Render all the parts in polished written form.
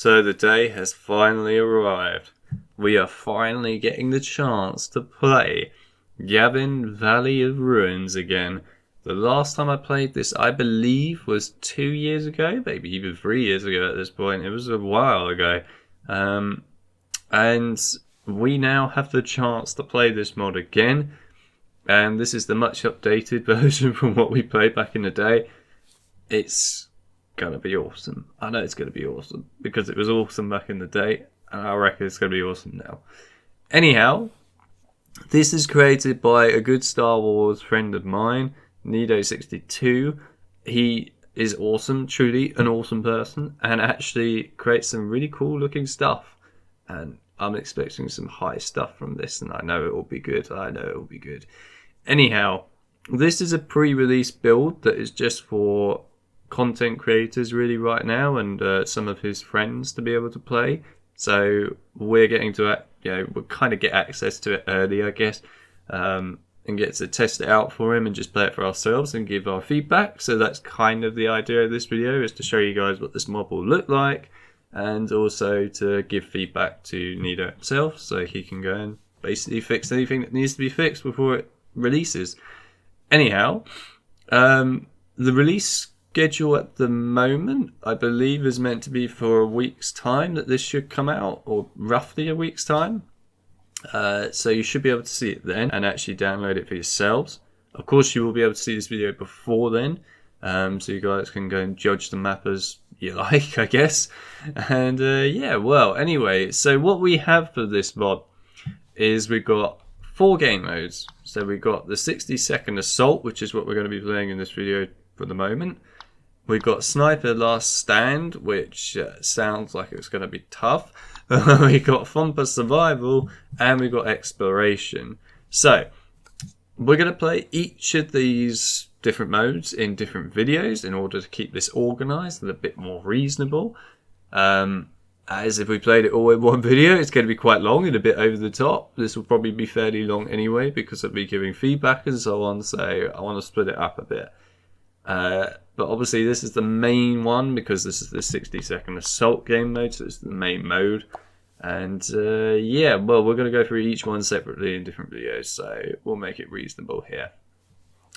So the day has finally arrived. We are finally getting the chance to play Yavin Valley of Ruins again. The last time I played this, I believe, was 2 years ago, maybe even 3 years ago at this point. It was a while ago. And we now have the chance to play this mod again. And this is the much updated version from what we played back in the day. It's gonna be awesome. I know it's gonna be awesome because it was awesome back in the day, and I reckon it's gonna be awesome now. Anyhow, this is created by a good Star Wars friend of mine, Nido62. He is awesome, truly an awesome person, and actually creates some really cool looking stuff. And I'm expecting some high stuff from this, and I know it will be good. Anyhow, this is a pre-release build that is just for content creators really right now, and some of his friends to be able to play. So we're getting to we'll kind of get access to it early, I guess, and get to test it out for him and just play it for ourselves and give our feedback. So that's kind of the idea of this video, is to show you guys what this mod will look like, and also to give feedback to Nido himself so he can go and basically fix anything that needs to be fixed before it releases. Anyhow, the release schedule at the moment, I believe, is meant to be for a week's time that this should come out, or roughly a week's time. So you should be able to see it then and actually download it for yourselves. Of course, you will be able to see this video before then, so you guys can go and judge the map as you like, I guess. And anyway, so what we have for this mod is we've got 4 game modes. So we've got the 60-second assault, which is what we're going to be playing in this video for the moment. We've got Sniper Last Stand, which sounds like it's going to be tough. We've got Thumper Survival, and we've got Exploration. So we're going to play each of these different modes in different videos in order to keep this organised and a bit more reasonable. As if we played it all in one video, it's going to be quite long and a bit over the top. This will probably be fairly long anyway because I'll be giving feedback and so on, so I want to split it up a bit. But obviously this is the main one because this is the 60-second assault game mode, so it's the main mode. And we're going to go through each one separately in different videos, so we'll make it reasonable here.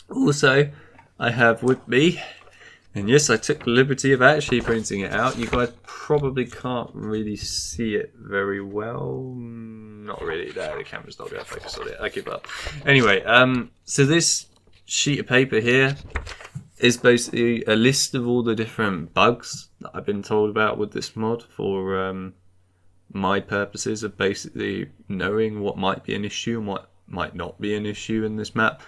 Also, I have with me, and yes, I took the liberty of actually printing it out. You guys probably can't really see it very well. Not really, no, the camera's not going to focus on it. I give up. Anyway, so this sheet of paper here is basically a list of all the different bugs that I've been told about with this mod for my purposes of basically knowing what might be an issue and what might not be an issue in this map.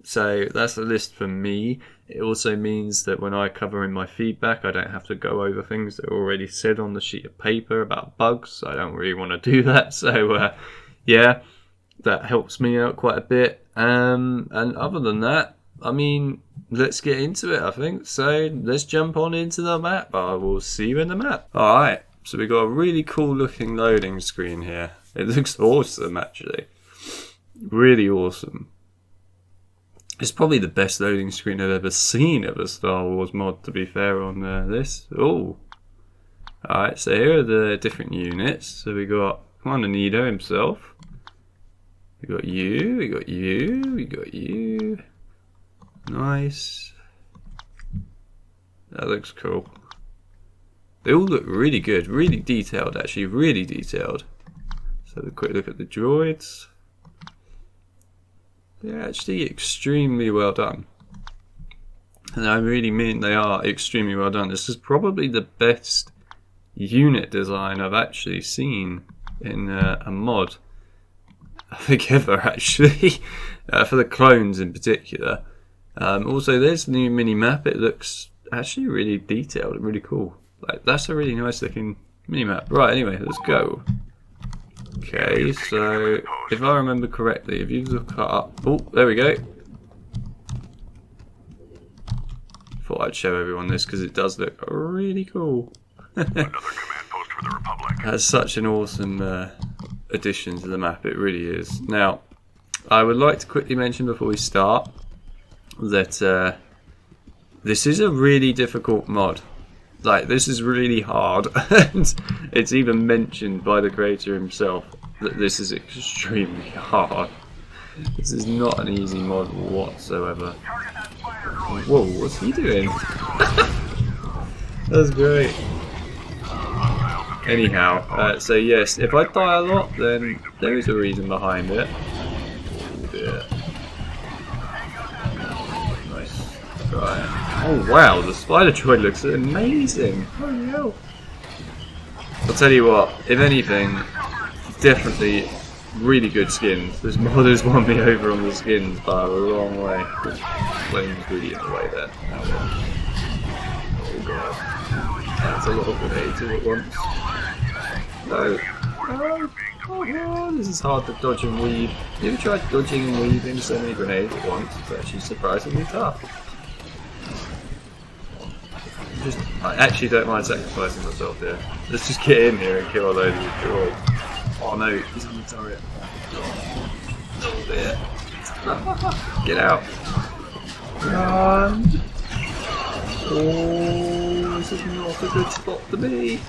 So that's a list for me. It also means that when I cover in my feedback, I don't have to go over things that are already said on the sheet of paper about bugs. I don't really want to do that. So that helps me out quite a bit. And other than that, I mean, let's get into it, I think. So let's jump on into the map. I will see you in the map. Alright, so we've got a really cool looking loading screen here. It looks awesome, actually. Really awesome. It's probably the best loading screen I've ever seen of a Star Wars mod, to be fair, on this. Oh. Alright, so here are the different units. So we got Commander Nido himself. We got you, we got you, we got you. Nice. That looks cool. They all look really good, really detailed, actually, really detailed. So a quick look at the droids. They're actually extremely well done. And I really mean they are extremely well done. This is probably the best unit design I've actually seen in a mod, I think, ever, actually. For the clones in particular. Also, there's the new mini-map. It looks actually really detailed and really cool. Like, that's a really nice looking mini-map. Right, anyway, let's go. Okay, so if I remember correctly, if you look up... Oh, there we go. Thought I'd show everyone this because it does look really cool. Another command post for the Republic. That's such an awesome addition to the map, it really is. Now, I would like to quickly mention before we start that this is a really difficult mod. Like, this is really hard, and it's even mentioned by the creator himself that this is extremely hard. This is not an easy mod whatsoever. Whoa, what's he doing? That's great. Anyhow, so yes, if I die a lot, then there is a reason behind it. Oh dear. Nice. Right. Oh wow, the spider droid looks amazing. Holy hell. I'll tell you what, if anything, definitely really good skins. This mod has won me over on the skins by a long way. Flame's really in the way there. Oh god. That's a lot of grenades all at once. No. No. Oh god, this is hard to dodge and weave. You ever tried dodging and weaving so many grenades at once? It's actually surprisingly tough. I actually don't mind sacrificing myself here. Let's just get in here and kill a load of these droids. Oh no, he's on the turret. Oh dear. Get out. Run. Oh, this is not a good spot to be.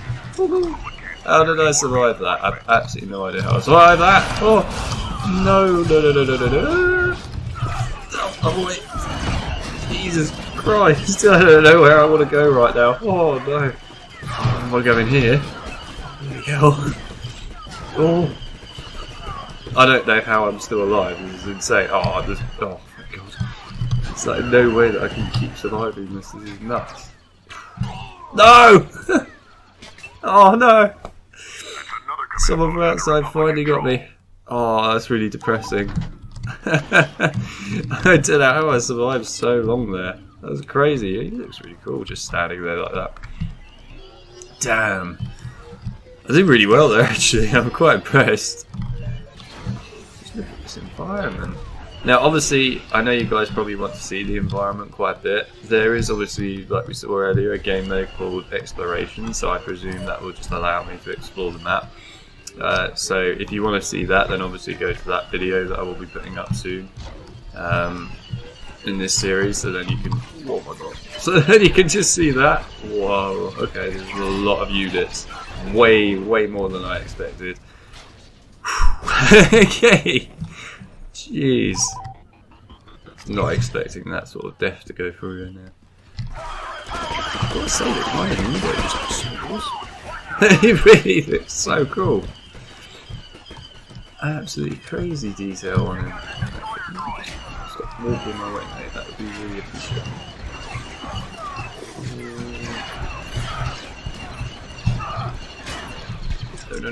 How did I survive that? I have absolutely no idea how I survived that. Oh, no, no, no, no, no, no, no. Oh, wait. Jesus Christ, I don't know where I want to go right now. Oh no. I want to go in here. Here we go. Oh. I don't know how I'm still alive. This is insane. Oh, oh my god. It's like no way that I can keep surviving this. This is nuts. No! Oh no! Someone from outside finally got me. Oh, that's really depressing. I don't know how I survived so long there. That was crazy. He looks really cool just standing there like that. Damn. I did really well there actually. I'm quite impressed. Just look at this environment. Now obviously, I know you guys probably want to see the environment quite a bit. There is obviously, like we saw earlier, a game mode called Exploration, so I presume that will just allow me to explore the map. So if you want to see that, then obviously go to that video that I will be putting up soon in this series, so then you can, oh my god, so then you can just see that. Whoa, okay, there's a lot of units, way more than I expected. Okay, jeez, not expecting that sort of death to go through in there. I've got to say that my window just looks so awesome. It really looks so cool. Absolutely crazy detail on him. Stop walking my way, mate. That would be really appreciated. No.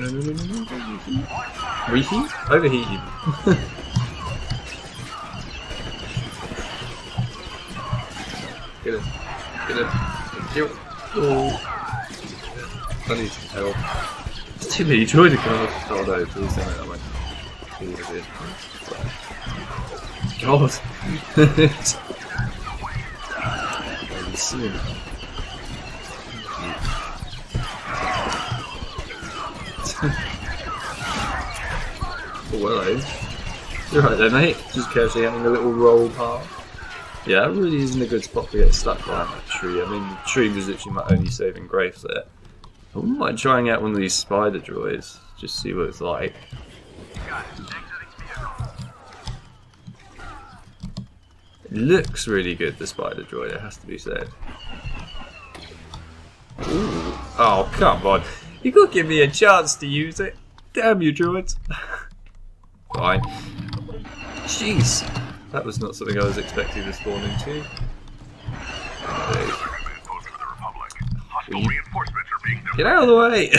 Reheat? Overheat even. Get him. Kill. Oh. I need some help. There's too many droid cards. Oh no, please don't make that way. God. I'm seeing it. Oh, hello. You're right there, mate. Just casually having a little roll past. Yeah, that really isn't a good spot to get stuck behind that tree. I mean, the tree was literally my only saving grace there. I wouldn't mind trying out one of these spider droids, just see what it's like. It looks really good, the spider droid, it has to be said. Ooh. Oh, come on. You gotta give me a chance to use it. Damn you, droids. Fine. Jeez. That was not something I was expecting to spawn into. Get out of the way!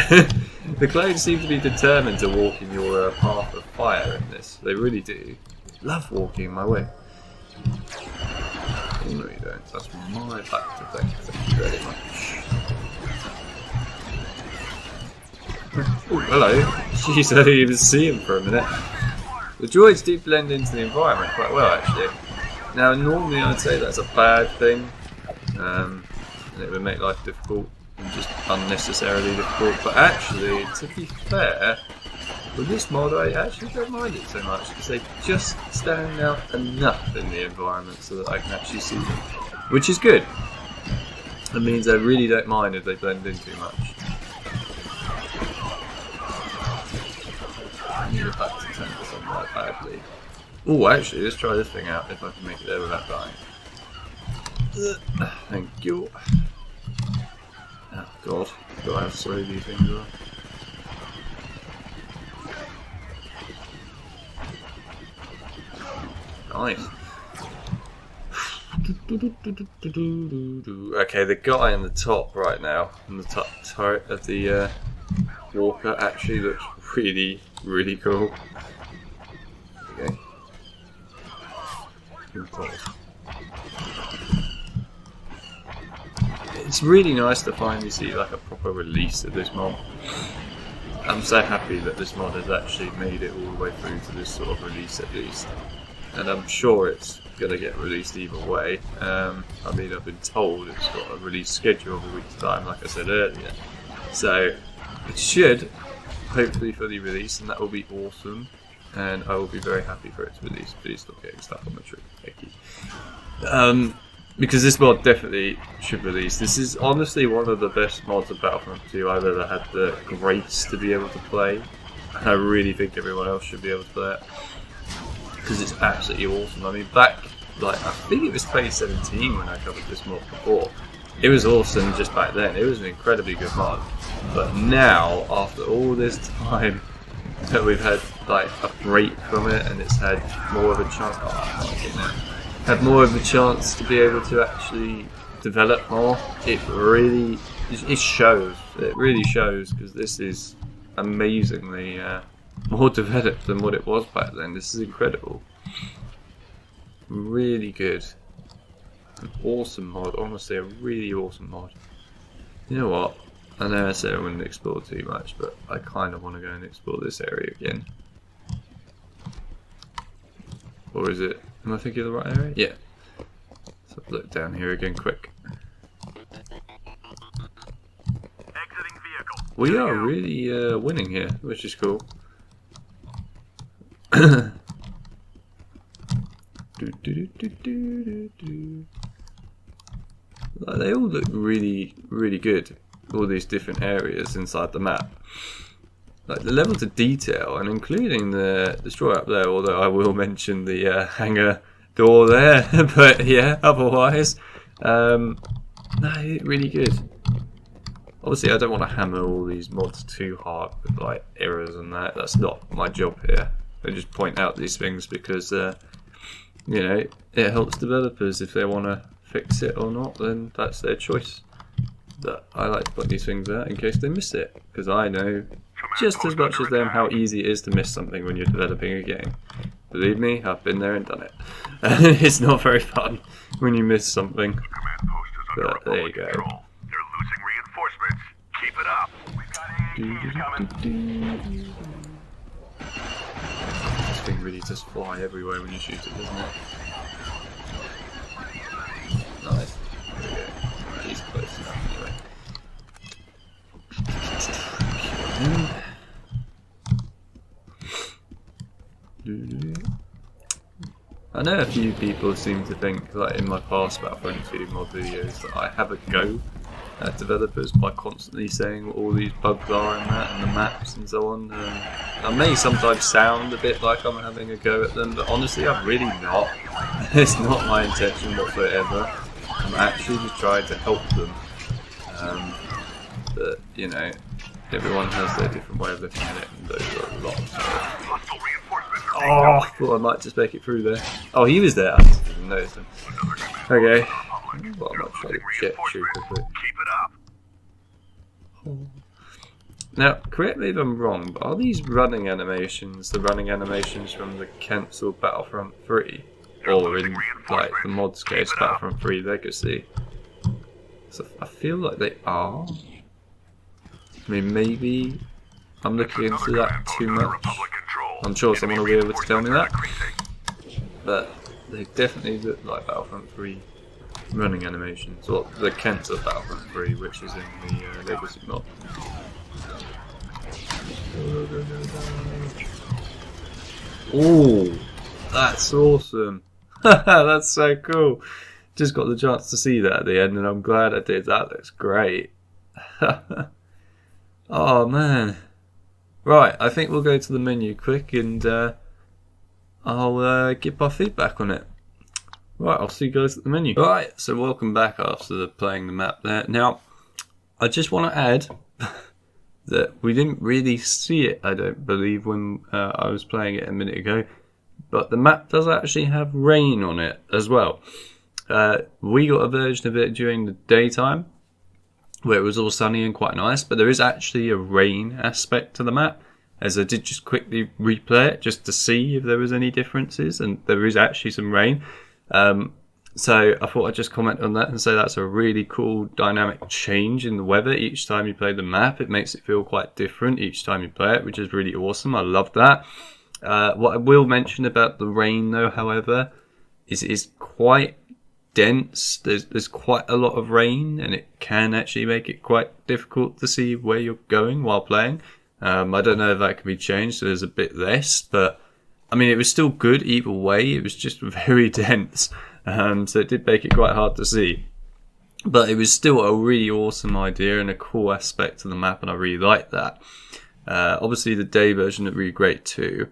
The clones seem to be determined to walk in your path of fire in this. They really do. Love walking my way. Oh, no you don't. That's my back to thank you very much. Oh, hello. Jeez, I didn't even see him for a minute. The droids do blend into the environment quite well, actually. Now, normally I'd say that's a bad thing, and it would make life difficult and just unnecessarily difficult. But actually, to be fair, with this mod, I actually don't mind it so much because they just stand out enough in the environment so that I can actually see them, which is good. That means I really don't mind if they blend in too much. I need it back to 10% quite badly. Oh, actually, let's try this thing out if I can make it there without dying. Thank you. Oh god, I've got to have slow these things as well. Nice. Okay, the guy on the top right now, on the top turret of the walker, actually looks really, really cool. Okay. It's really nice to finally see like a proper release of this mod. I'm so happy that this mod has actually made it all the way through to this sort of release at least. And I'm sure it's going to get released either way. I mean, I've been told it's got a release schedule of a week's time, like I said earlier. So it should hopefully fully release, and that will be awesome. And I will be very happy for it to release. Please stop getting stuff on the tree. Thank you. Because this mod definitely should release. This is honestly one of the best mods of Battlefront 2 I've ever had the grace to be able to play. And I really think everyone else should be able to play it. Because it's absolutely awesome. I mean, back, like, I think it was 2017 when I covered this mod before. It was awesome just back then. It was an incredibly good mod. But now, after all this time that we've had, like, a break from it, and it's had more of a chance, had more of a chance to be able to actually develop more, it really, it shows. It really shows, because this is amazingly more developed than what it was back then. This is incredible. Really good. An awesome mod. Honestly, a really awesome mod. You know what? I know I said I wouldn't explore too much, but I kind of want to go and explore this area again. Or is it? Am I thinking of the right area? Yeah. So look down here again quick. Exiting vehicle. We are really winning here, which is cool. Like, they all look really, really good. All these different areas inside the map. Like the levels of detail, and including the destroyer up there, although I will mention the hangar door there, but yeah, otherwise, no, really good. Obviously, I don't want to hammer all these mods too hard with like errors and that. That's not my job here. I just point out these things because, you know, it helps developers. If they want to fix it or not, then that's their choice. But I like to point these things out in case they miss it, because I know just as much as them how easy it is to miss something when you're developing a game. Believe me, I've been there and done it. It's not very fun when you miss something. Command post is under But there you Republic go. control. They're losing reinforcements. Keep it up. We've got AATs coming. This thing really does fly everywhere when you shoot it, doesn't it? Nice. There we go. He's close enough anyway. I know a few people seem to think, like in my past Battlefront 2 mod videos, that I have a go at developers by constantly saying what all these bugs are in that and the maps and so on. I may sometimes sound a bit like I'm having a go at them, but honestly I'm really not. It's not my intention whatsoever. I'm actually just trying to help them. But, you know, everyone has their different way of looking at it, and those are a lot. Hostile reinforcements are being Oh, I thought I might just make it through there. Oh, he was there. I didn't even notice him. Okay. Well, I might try to jet shoot quickly. Keep it up. Now, correct me if I'm wrong, but are these running animations the running animations from the cancelled Battlefront 3? Or in, like, the mod's case, Battlefront 3 Legacy? So I feel like they are. I mean, maybe I'm looking into that too much. I'm sure someone will be able to tell me that. But they definitely look like Battlefront 3 running animations. Or the cancelled Battlefront 3, which is in the Legacy mod. Oh, that's awesome. That's so cool. just got the chance to see that at the end, and I'm glad I did. That looks great. Oh man. Right, I think we'll go to the menu quick and I'll give my feedback on it. Right, I'll see you guys at the menu. Right, so welcome back after playing the map there. Now, I just want to add that we didn't really see it, I don't believe, when I was playing it a minute ago. But the map does actually have rain on it as well. We got a version of it during the daytime, where it was all sunny and quite nice, but there is actually a rain aspect to the map, as I did just quickly replay it just to see if there was any differences, and there is actually some rain. So I thought I'd just comment on that and say that's a really cool dynamic change in the weather each time you play the map. It makes it feel quite different each time you play it, which is really awesome. I love that. What I will mention about the rain, though, however, is it is quite dense. There's quite a lot of rain, and it can actually make it quite difficult to see where you're going while playing. I don't know if that can be changed, so there's a bit less, but I mean, it was still good either way. It was just very dense, so it did make it quite hard to see. But it was still a really awesome idea and a cool aspect to the map, and I really liked that. Obviously, the day version is really great too.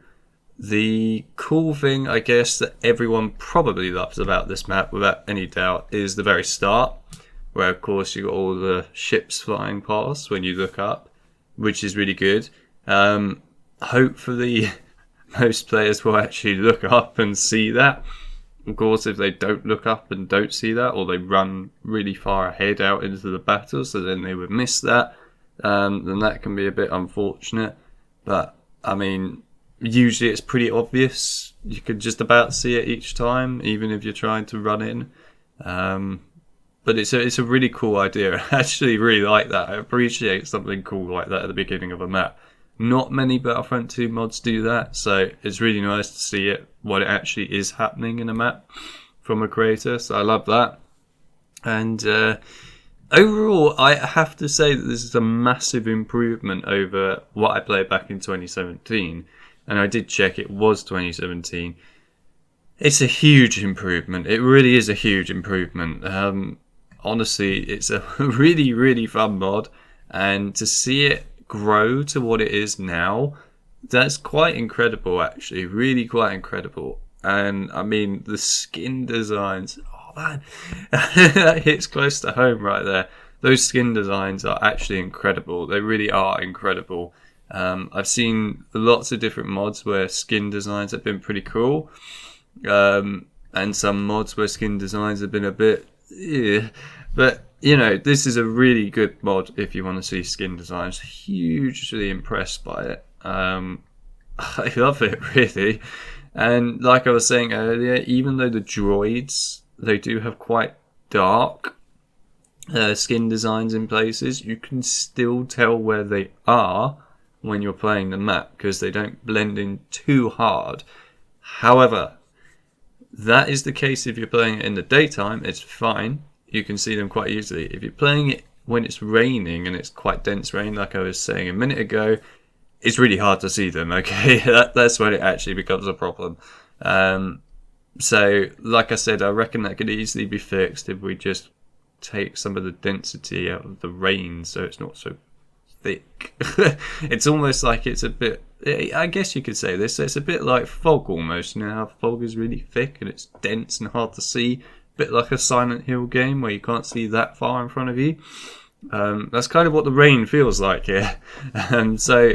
The cool thing, I guess, that everyone probably loves about this map, without any doubt, is the very start, where, of course, you got all the ships flying past when you look up, which is really good. Hopefully, most players will actually look up and see that. Of course, if they don't look up and don't see that, or they run really far ahead out into the battle, so then they would miss that, then that can be a bit unfortunate. But, I mean, usually it's pretty obvious. You can just about see it each time, even if you're trying to run in. But it's a really cool idea. I actually really like that. I appreciate something cool like that at the beginning of a map. Not many Battlefront 2 mods do that, so it's really nice to see it, what it actually is happening in a map from a creator, so I love that. And overall, I have to say that this is a massive improvement over what I played back in 2017, and I did check, it was 2017. It's a huge improvement. It really is a huge improvement. Honestly, it's a really, really fun mod, and to see it grow to what it is now, that's quite incredible, actually. Really quite incredible. And I mean, the skin designs, oh man, that hits close to home right there. Those skin designs are actually incredible. They really are incredible. I've seen lots of different mods where skin designs have been pretty cool, and some mods where skin designs have been a bit but you know, this is a really good mod if you want to see skin designs. Hugely impressed by it. I love it, really. And like I was saying earlier, even though the droids, they do have quite dark skin designs in places, you can still tell where they are when you're playing the map, because they don't blend in too hard. However, that is the case if you're playing it in the daytime. It's fine. You can see them quite easily. If you're playing it when it's raining and it's quite dense rain, like I was saying a minute ago, it's really hard to see them, okay? That's when it actually becomes a problem. So, like I said, I reckon that could easily be fixed if we just take some of the density out of the rain so it's not so thick. It's almost like it's a bit, I guess you could say this, it's a bit like fog almost. You know how fog is really thick and it's dense and hard to see? Bit like a Silent Hill game where you can't see that far in front of you. That's kind of what the rain feels like here. So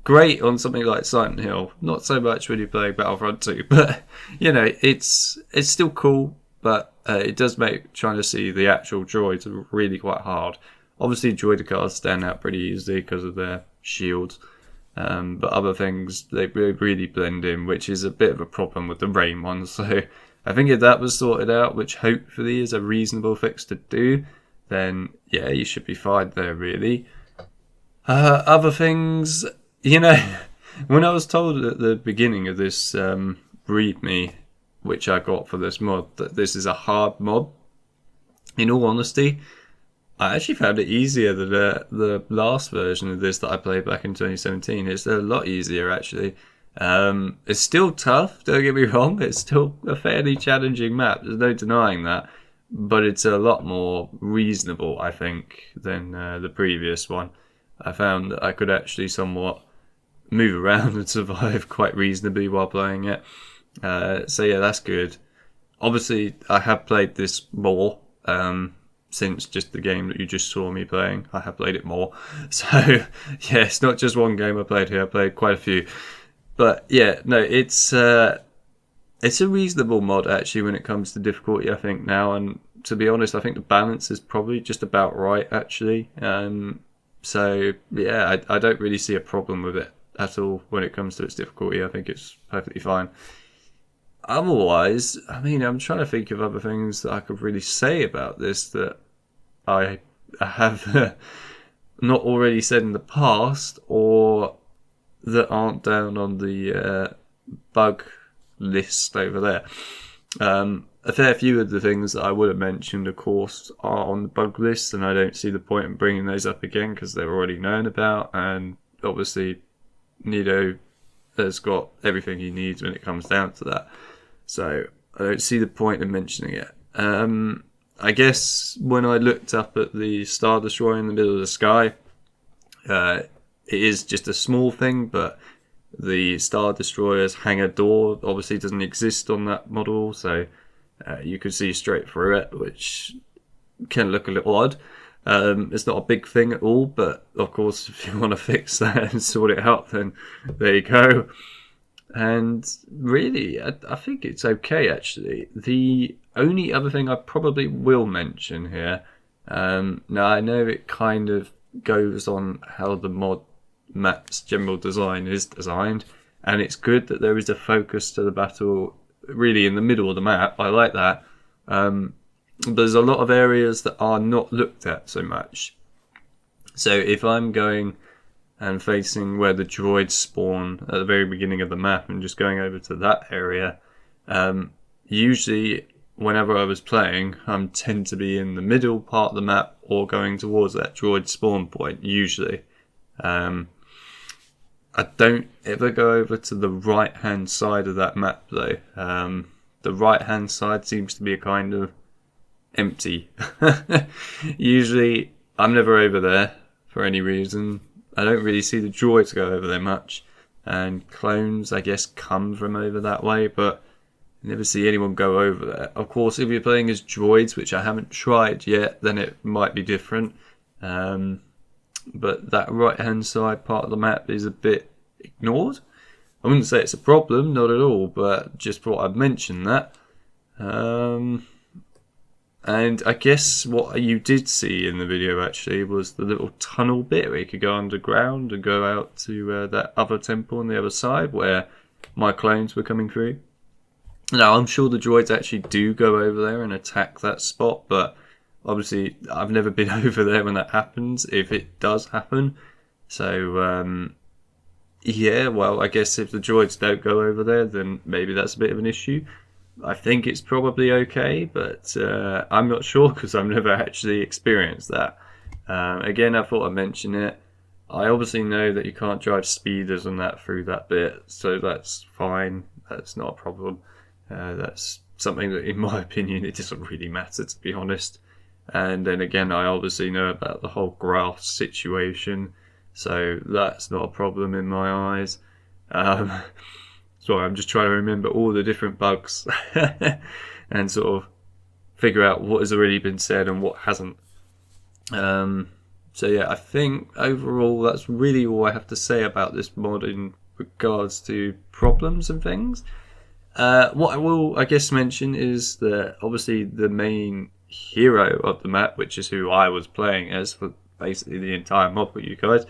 great on something like Silent Hill. Not so much when you play Battlefront 2, but you know, it's still cool. But it does make trying to see the actual droids really quite hard. Obviously, droid cars stand out pretty easily because of their shields. But other things, they really blend in, which is a bit of a problem with the rain ones. So I think if that was sorted out, which hopefully is a reasonable fix to do, then yeah, you should be fine there, really. Other things, you know, when I was told at the beginning of this readme, which I got for this mod, that this is a hard mod, in all honesty, I actually found it easier than the last version of this that I played back in 2017. It's a lot easier, actually. It's still tough, don't get me wrong. It's still a fairly challenging map. There's no denying that. but it's a lot more reasonable, I think, than the previous one. I found that I could actually somewhat move around and survive quite reasonably while playing it. So yeah, that's good. Obviously, I have played this more since just the game that you just saw me playing. I have played it more. So yeah, it's not just one game I played here. I played quite a few. But yeah, no, it's a reasonable mod actually when it comes to difficulty, I think now. And to be honest, I think the balance is probably just about right actually. So yeah, I don't really see a problem with it at all when it comes to its difficulty. I think it's perfectly fine. Otherwise, I mean, I'm trying to think of other things that I could really say about this that I have not already said in the past, or that aren't down on the bug list over there. A fair few of the things that I would have mentioned, of course, are on the bug list, and I don't see the point in bringing those up again because they're already known about, and obviously Nido has got everything he needs when it comes down to that. So I don't see the point in mentioning it. I guess when I looked up at the Star Destroyer in the middle of the sky, it is just a small thing, but the Star Destroyer's hangar door obviously doesn't exist on that model, so you could see straight through it, which can look a little odd. It's not a big thing at all, but of course, if you want to fix that and sort it out, then there you go. And really, I think it's okay, actually. The only other thing I probably will mention here, now I know it kind of goes on how the mod map's general design is designed, and it's good that there is a focus to the battle really in the middle of the map. I like that. There's a lot of areas that are not looked at so much. So if I'm going and facing where the droids spawn at the very beginning of the map and just going over to that area, usually whenever I was playing, I tend to be in the middle part of the map or going towards that droid spawn point, usually. I don't ever go over to the right hand side of that map though. The right hand side seems to be a kind of empty. Usually I'm never over there for any reason. I don't really see the droids go over there much, and clones I guess come from over that way, but I never see anyone go over there. Of course, if you're playing as droids, which I haven't tried yet, then it might be different. But that right hand side part of the map is a bit ignored. I wouldn't say it's a problem, not at all, but just thought I'd mention that. And I guess what you did see in the video actually was the little tunnel bit where you could go underground and go out to that other temple on the other side where my clones were coming through. Now, I'm sure the droids actually do go over there and attack that spot, but obviously I've never been over there when that happens, if it does happen. So, yeah, well, I guess if the droids don't go over there, then maybe that's a bit of an issue. I think it's probably okay, but I'm not sure because I've never actually experienced that. Again, I thought I'd mention it. I obviously know that you can't drive speeders and that through that bit, so that's fine. That's not a problem. That's something that, in my opinion, it doesn't really matter, to be honest. And then again, I obviously know about the whole grass situation, so that's not a problem in my eyes. Sorry, I'm just trying to remember all the different bugs and sort of figure out what has already been said and what hasn't. So yeah, I think overall that's really all I have to say about this mod in regards to problems and things. What I will, I guess, mention is that obviously the main hero of the map, which is who I was playing as for basically the entire mod with you guys,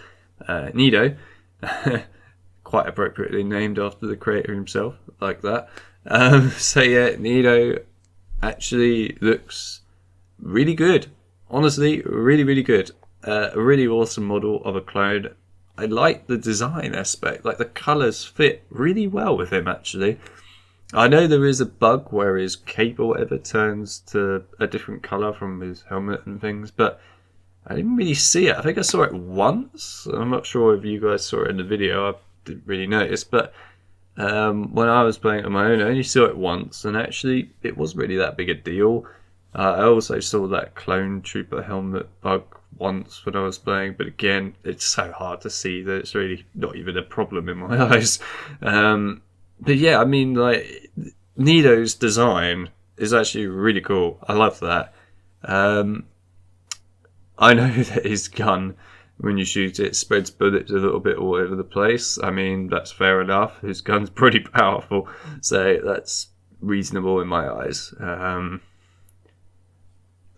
Nido, quite appropriately named after the creator himself, like that. So yeah, Nido actually looks really good. Honestly, really, really good. A really awesome model of a clone. I like the design aspect. Like the colours fit really well with him actually. I know there is a bug where his cape or whatever turns to a different colour from his helmet and things, but I didn't really see it. I think I saw it once. I'm not sure if you guys saw it in the video. I didn't really notice, but when I was playing it on my own, I only saw it once, and actually it wasn't really that big a deal. I also saw that clone trooper helmet bug once when I was playing, but again, it's so hard to see that it's really not even a problem in my eyes. But yeah, I mean, like, Nido's design is actually really cool. I love that. I know that his gun, when you shoot it, spreads bullets a little bit all over the place. I mean, that's fair enough. His gun's pretty powerful, so that's reasonable in my eyes.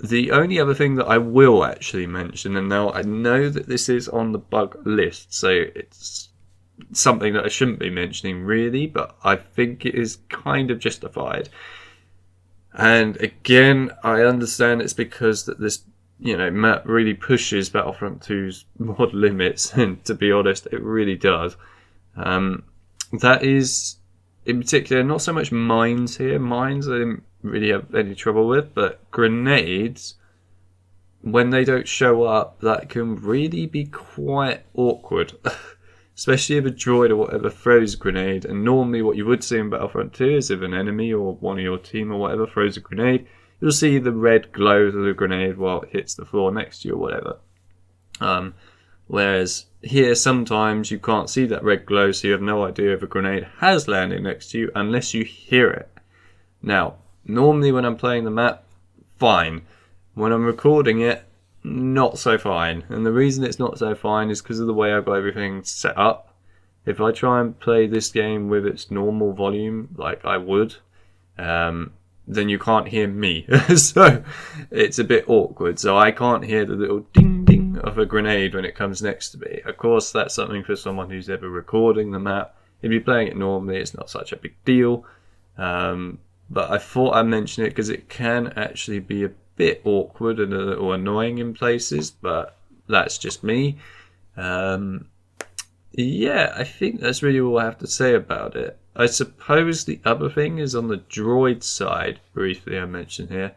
The only other thing that I will actually mention, and now I know that this is on the bug list, so it's something that I shouldn't be mentioning really, but I think it is kind of justified. And again, I understand it's because that this, map really pushes Battlefront 2's mod limits, and to be honest, it really does. That is, in particular, not so much mines here. Mines I didn't really have any trouble with, but grenades, when they don't show up, that can really be quite awkward. Especially if a droid or whatever throws a grenade, and normally what you would see in Battlefront 2 is if an enemy or one of your team or whatever throws a grenade, you'll see the red glow of the grenade while it hits the floor next to you or whatever. Whereas here, sometimes you can't see that red glow, so you have no idea if a grenade has landed next to you unless you hear it. Now, normally when I'm playing the map, fine. When I'm recording it, not so fine. And the reason it's not so fine is because of the way I've got everything set up. If I try and play this game with its normal volume, like I would, then you can't hear me. So it's a bit awkward. So I can't hear the little ding ding of a grenade when it comes next to me. Of course, that's something for someone who's ever recording the map. If you're playing it normally, it's not such a big deal. But I thought I'd mention it because it can actually be a bit awkward and a little annoying in places, but that's just me. Yeah, I think that's really all I have to say about it. I suppose the other thing is on the droid side, briefly I mentioned here.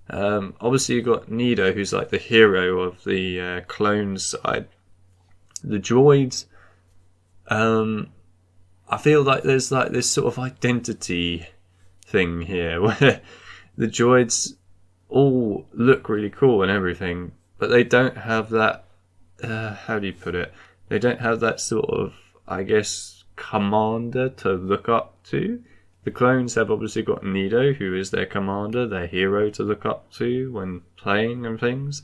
Obviously you've got Nido, who's like the hero of the clone side. The droids, I feel like there's like this sort of identity thing here where the droids all look really cool and everything, but they don't have that, how do you put it? They don't have that sort of, I guess, commander to look up to. The clones have obviously got Nido, who is their commander, their hero to look up to when playing and things.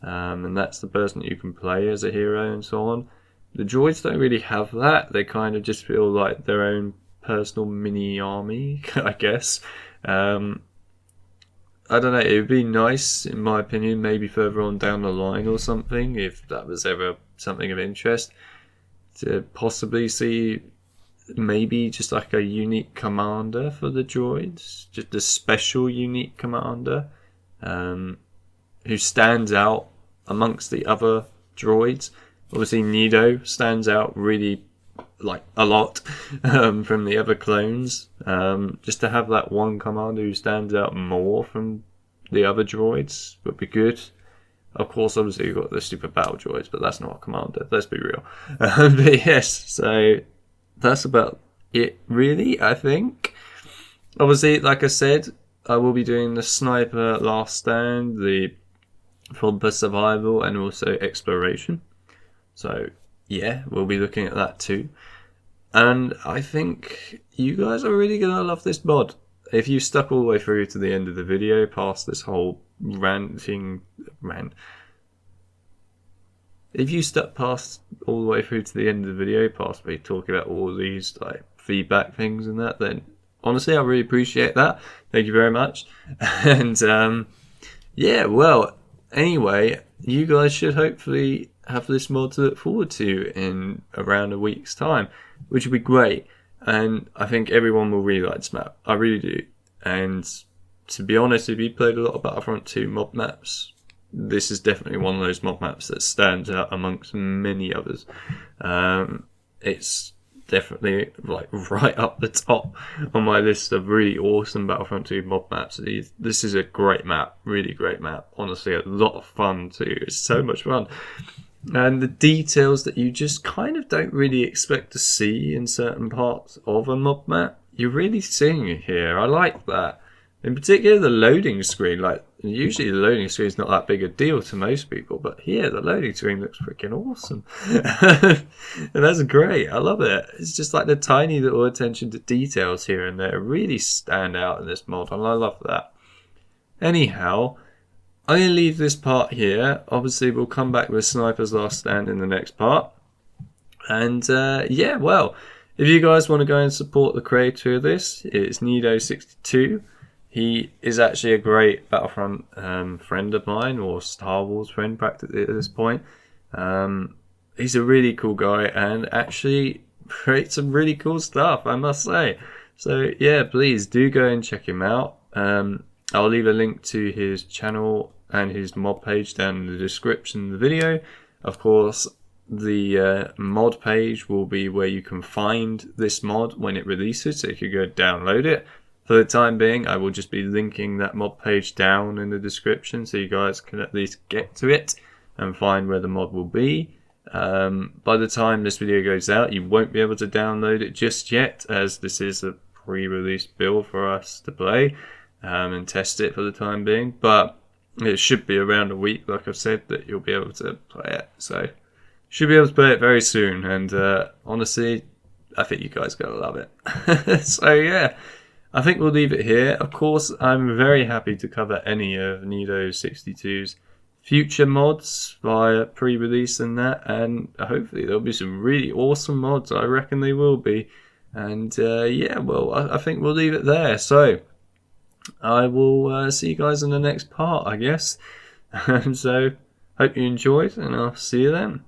And that's the person that you can play as a hero and so on. The droids don't really have that. They kind of just feel like their own personal mini army, I guess. I don't know, it would be nice, in my opinion, maybe further on down the line or something, if that was ever something of interest, to possibly see maybe just like a unique commander for the droids, just a special unique commander who stands out amongst the other droids. Obviously Nido stands out really like a lot from the other clones. Just to have that one commander who stands out more from the other droids would be good. Of course, obviously you've got the super battle droids, but that's not a commander, let's be real. But yes, so that's about it really, I think. Obviously, like I said, I will be doing the sniper last stand, the Fromper survival, and also exploration. So yeah, we'll be looking at that too. And I think you guys are really going to love this mod. If you stuck all the way through to the end of the video, past this whole rant. If you stuck past all the way through to the end of the video, past me talking about all these like feedback things and that, then honestly, I really appreciate that. Thank you very much. And yeah, well, anyway, you guys should hopefully have this mod to look forward to in around a week's time, which would be great. And I think everyone will really like this map. I really do. And to be honest, if you played a lot of Battlefront 2 mob maps, this is definitely one of those mob maps that stands out amongst many others. It's definitely like right up the top on my list of really awesome Battlefront 2 mob maps. This is a great map, really great map. Honestly, a lot of fun too. It's so much fun. And the details that you just kind of don't really expect to see in certain parts of a mob map, you're really seeing it here. I like that. In particular, the loading screen. Like, usually the loading screen is not that big a deal to most people, but here the loading screen looks freaking awesome. And that's great. I love it. It's just like the tiny little attention to details here and there really stand out in this mod, and I love that. Anyhow, I'm going to leave this part here. Obviously, we'll come back with Sniper's Last Stand in the next part. And yeah, well, if you guys want to go and support the creator of this, it's Nido62. He is actually a great Battlefront friend of mine, or Star Wars friend practically at this point. He's a really cool guy and actually creates some really cool stuff, I must say. So yeah, please do go and check him out. I'll leave a link to his channel and his mod page down in the description of the video. Of course, the mod page will be where you can find this mod when it releases, so you can go download it. For the time being, I will just be linking that mod page down in the description so you guys can at least get to it and find where the mod will be. By the time this video goes out, you won't be able to download it just yet, as this is a pre-release build for us to play and test it for the time being. But it should be around a week, like I've said, that you'll be able to play it. So you should be able to play it very soon, and honestly, I think you guys are going to love it. So yeah, I think we'll leave it here. Of course, I'm very happy to cover any of Nido62's future mods via pre-release and that, and hopefully there'll be some really awesome mods. I reckon they will be. And yeah, well, I think we'll leave it there. So I will see you guys in the next part, I guess. So hope you enjoyed, and I'll see you then.